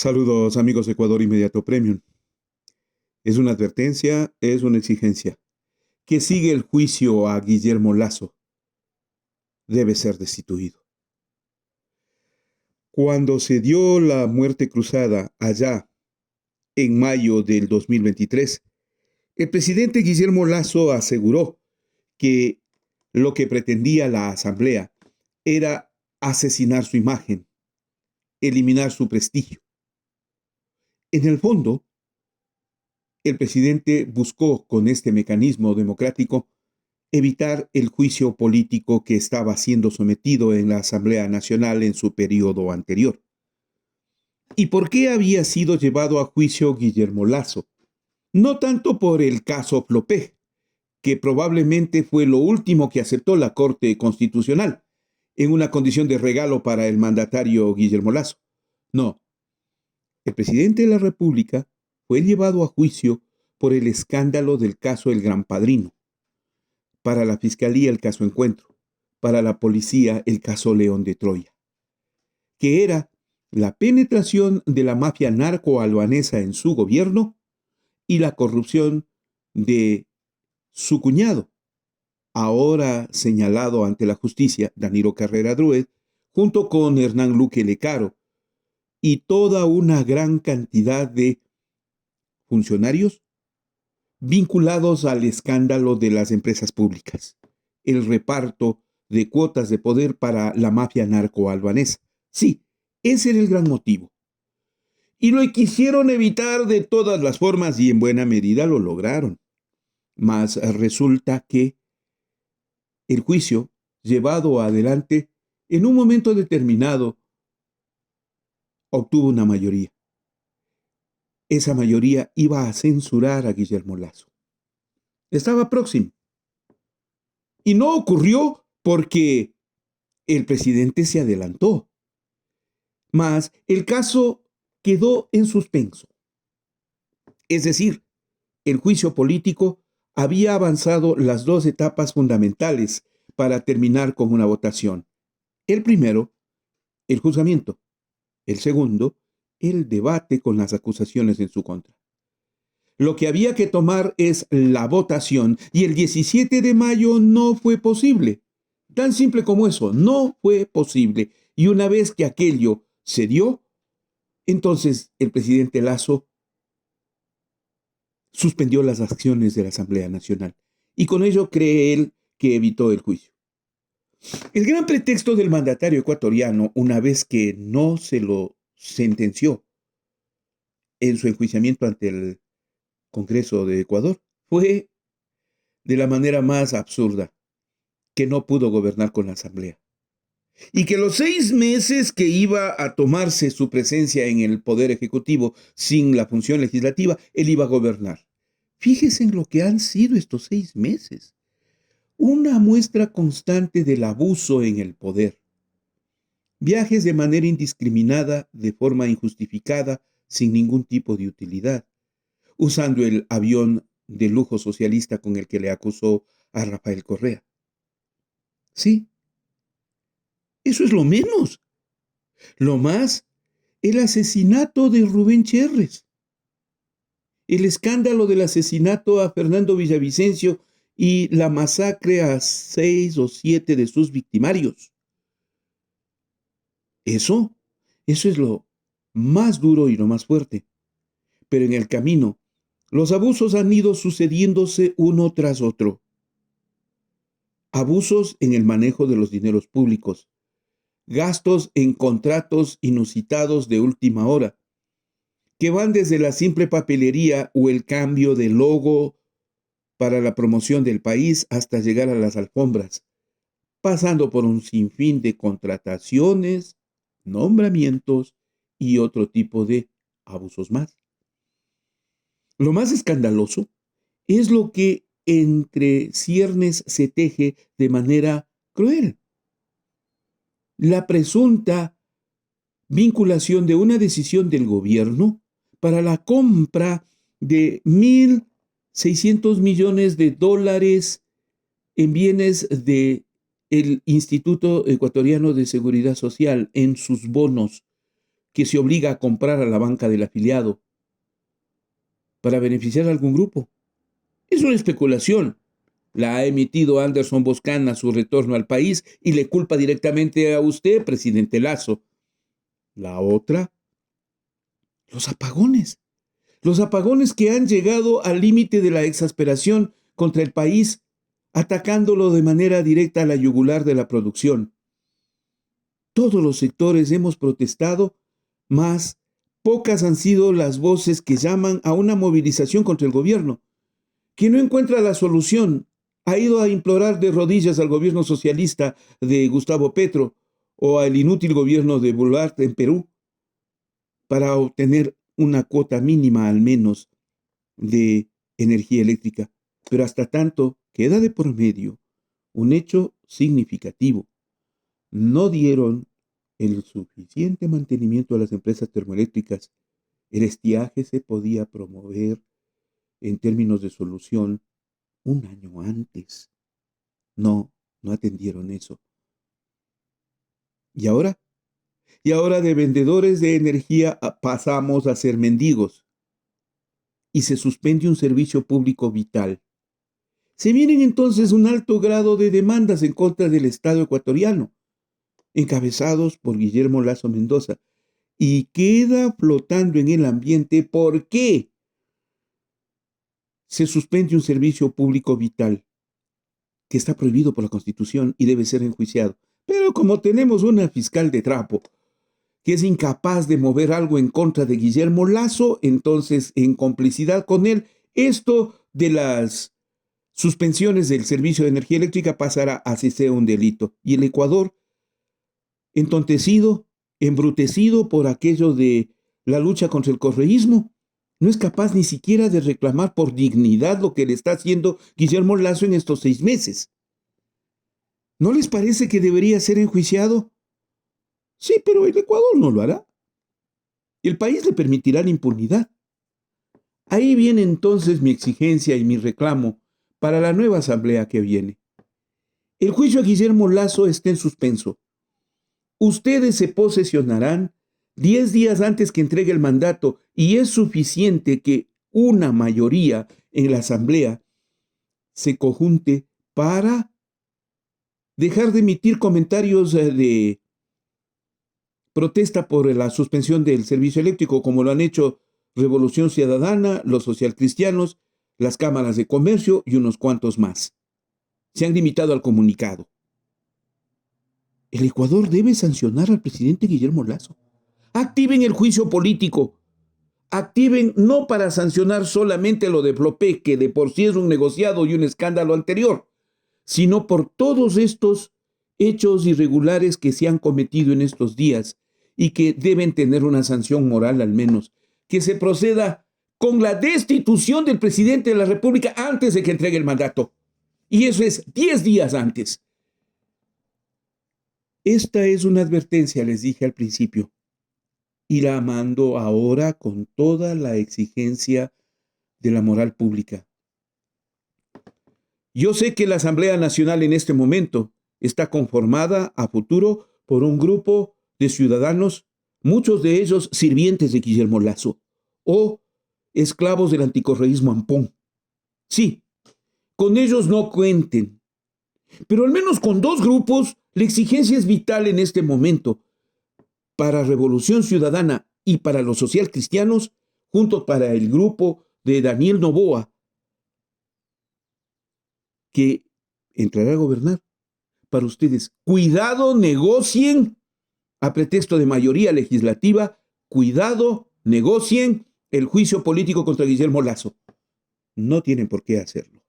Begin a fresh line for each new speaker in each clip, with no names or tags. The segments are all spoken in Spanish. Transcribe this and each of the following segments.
Saludos amigos de Ecuador Inmediato Premium. Es una advertencia, es una exigencia. Que sigue el juicio a Guillermo Lasso. Debe ser destituido. Cuando se dio la muerte cruzada allá en mayo del 2023, el presidente Guillermo Lasso aseguró que lo que pretendía la Asamblea era asesinar su imagen, eliminar su prestigio. En el fondo, el presidente buscó con este mecanismo democrático evitar el juicio político que estaba siendo sometido en la Asamblea Nacional en su periodo anterior. ¿Y por qué había sido llevado a juicio Guillermo Lasso? No tanto por el caso Flopé, que probablemente fue lo último que aceptó la Corte Constitucional, en una condición de regalo para el mandatario Guillermo Lasso. No, el presidente de la República fue llevado a juicio por el escándalo del caso El Gran Padrino. Para la Fiscalía el caso Encuentro, para la policía el caso León de Troya, que era la penetración de la mafia narco-albanesa en su gobierno y la corrupción de su cuñado, ahora señalado ante la justicia, Danilo Carrera Druet, junto con Hernán Luque Lecaro, y toda una gran cantidad de funcionarios vinculados al escándalo de las empresas públicas, el reparto de cuotas de poder para la mafia narco-albanesa. Sí, ese era el gran motivo. Y lo quisieron evitar de todas las formas y en buena medida lo lograron. Mas resulta que el juicio, llevado adelante, en un momento determinado, obtuvo una mayoría. Esa mayoría iba a censurar a Guillermo Lasso. Estaba próximo. Y no ocurrió porque el presidente se adelantó. Mas el caso quedó en suspenso. Es decir, el juicio político había avanzado las dos etapas fundamentales para terminar con una votación. El primero, el juzgamiento. El segundo, el debate con las acusaciones en su contra. Lo que había que tomar es la votación y el 17 de mayo no fue posible. Tan simple como eso, no fue posible. Y una vez que aquello se dio, entonces el presidente Lasso suspendió las acciones de la Asamblea Nacional y con ello cree él que evitó el juicio. El gran pretexto del mandatario ecuatoriano, una vez que no se lo sentenció en su enjuiciamiento ante el Congreso de Ecuador, fue de la manera más absurda, que no pudo gobernar con la Asamblea. Y que los 6 meses que iba a tomarse su presencia en el Poder Ejecutivo sin la función legislativa, él iba a gobernar. Fíjese en lo que han sido estos 6 meses. Una muestra constante del abuso en el poder. Viajes de manera indiscriminada, de forma injustificada, sin ningún tipo de utilidad. Usando el avión de lujo socialista con el que le acusó a Rafael Correa. Sí, eso es lo menos. Lo más, el asesinato de Rubén Cherres. El escándalo del asesinato a Fernando Villavicencio y la masacre a 6 o 7 de sus victimarios. Eso es lo más duro y lo más fuerte. Pero en el camino, los abusos han ido sucediéndose uno tras otro. Abusos en el manejo de los dineros públicos, gastos en contratos inusitados de última hora, que van desde la simple papelería o el cambio de logo para la promoción del país hasta llegar a las alfombras, pasando por un sinfín de contrataciones, nombramientos y otro tipo de abusos más. Lo más escandaloso es lo que entre ciernes se teje de manera cruel. La presunta vinculación de una decisión del gobierno para la compra de 1.600 millones de dólares en bienes del Instituto Ecuatoriano de Seguridad Social, en sus bonos, que se obliga a comprar a la banca del afiliado para beneficiar a algún grupo. Es una especulación. La ha emitido Anderson Boscan a su retorno al país y le culpa directamente a usted, presidente Lasso. La otra, los apagones. Los apagones que han llegado al límite de la exasperación contra el país, atacándolo de manera directa a la yugular de la producción. Todos los sectores hemos protestado, mas pocas han sido las voces que llaman a una movilización contra el gobierno, que no encuentra la solución. Ha ido a implorar de rodillas al gobierno socialista de Gustavo Petro o al inútil gobierno de Boluarte en Perú para obtener una cuota mínima al menos de energía eléctrica. Pero hasta tanto queda de por medio un hecho significativo. No dieron el suficiente mantenimiento a las empresas termoeléctricas. El estiaje se podía promover en términos de solución un año antes. No atendieron eso. ¿Y ahora? Y ahora de vendedores de energía pasamos a ser mendigos. Y se suspende un servicio público vital. Se vienen entonces un alto grado de demandas en contra del Estado ecuatoriano, encabezados por Guillermo Lasso Mendoza, y queda flotando en el ambiente por qué se suspende un servicio público vital que está prohibido por la Constitución y debe ser enjuiciado. Pero como tenemos una fiscal de trapo que es incapaz de mover algo en contra de Guillermo Lasso, entonces en complicidad con él, esto de las suspensiones del servicio de energía eléctrica pasará a ser un delito. Y el Ecuador, entontecido, embrutecido por aquello de la lucha contra el correísmo, no es capaz ni siquiera de reclamar por dignidad lo que le está haciendo Guillermo Lasso en estos 6 meses. ¿No les parece que debería ser enjuiciado? Sí, pero el Ecuador no lo hará. El país le permitirá la impunidad. Ahí viene entonces mi exigencia y mi reclamo para la nueva asamblea que viene. El juicio a Guillermo Lasso está en suspenso. Ustedes se posesionarán 10 días antes que entregue el mandato y es suficiente que una mayoría en la asamblea se conjunte para dejar de emitir comentarios de protesta por la suspensión del servicio eléctrico, como lo han hecho Revolución Ciudadana, los socialcristianos, las cámaras de comercio y unos cuantos más. Se han limitado al comunicado. El Ecuador debe sancionar al presidente Guillermo Lasso. Activen el juicio político. Activen no para sancionar solamente lo de Flopé, que de por sí es un negociado y un escándalo anterior, sino por todos estos hechos irregulares que se han cometido en estos días y que deben tener una sanción moral al menos. Que se proceda con la destitución del presidente de la República antes de que entregue el mandato. Y eso es 10 días antes. Esta es una advertencia, les dije al principio, y la mando ahora con toda la exigencia de la moral pública. Yo sé que la Asamblea Nacional en este momento está conformada a futuro por un grupo de ciudadanos, muchos de ellos sirvientes de Guillermo Lasso o esclavos del anticorreísmo ampón. Sí, con ellos no cuenten, pero al menos con 2 grupos la exigencia es vital en este momento para Revolución Ciudadana y para los socialcristianos, junto para el grupo de Daniel Noboa, que entrará a gobernar. Para ustedes, cuidado, negocien a pretexto de mayoría legislativa, cuidado, negocien el juicio político contra Guillermo Lasso. No tienen por qué hacerlo.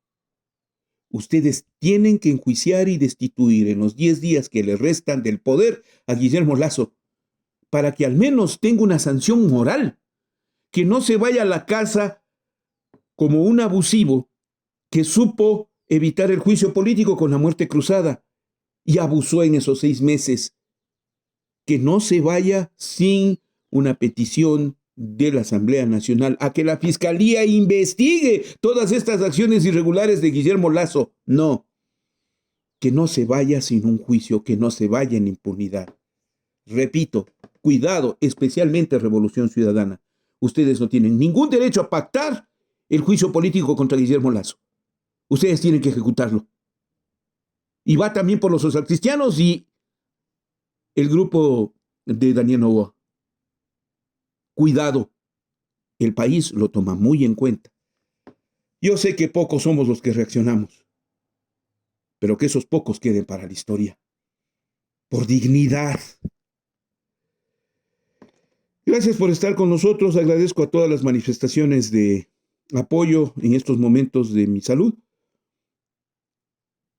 Ustedes tienen que enjuiciar y destituir en los 10 días que le restan del poder a Guillermo Lasso, para que al menos tenga una sanción moral, que no se vaya a la casa como un abusivo que supo evitar el juicio político con la muerte cruzada y abusó en esos 6 meses. Que no se vaya sin una petición de la Asamblea Nacional a que la Fiscalía investigue todas estas acciones irregulares de Guillermo Lasso. No, que no se vaya sin un juicio, que no se vaya en impunidad. Repito, Cuidado, especialmente Revolución Ciudadana. Ustedes no tienen ningún derecho a pactar el juicio político contra Guillermo Lasso. Ustedes tienen que ejecutarlo. Y va también por los socialcristianos y el grupo de Daniel Noboa. Cuidado, el país lo toma muy en cuenta. Yo sé que pocos somos los que reaccionamos, pero que esos pocos queden para la historia. Por dignidad. Gracias por estar con nosotros. Agradezco a todas las manifestaciones de apoyo en estos momentos de mi salud.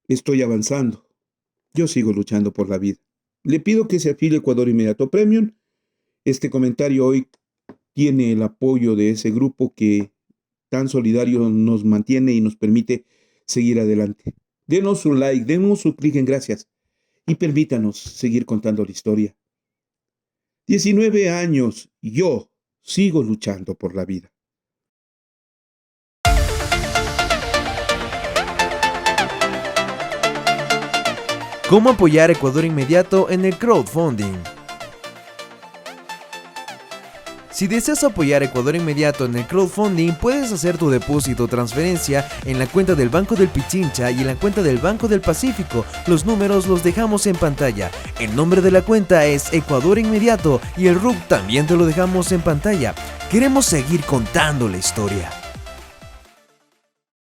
Estoy avanzando. Yo sigo luchando por la vida. Le pido que se afilie a Ecuador Inmediato Premium. Este comentario hoy tiene el apoyo de ese grupo que tan solidario nos mantiene y nos permite seguir adelante. Denos un like, denos un clic en gracias y permítanos seguir contando la historia. 19 años, yo sigo luchando por la vida.
¿Cómo apoyar a Ecuador Inmediato en el crowdfunding? Si deseas apoyar a Ecuador Inmediato en el crowdfunding, puedes hacer tu depósito o transferencia en la cuenta del Banco del Pichincha y en la cuenta del Banco del Pacífico. Los números los dejamos en pantalla. El nombre de la cuenta es Ecuador Inmediato y el RUC también te lo dejamos en pantalla. Queremos seguir contando la historia.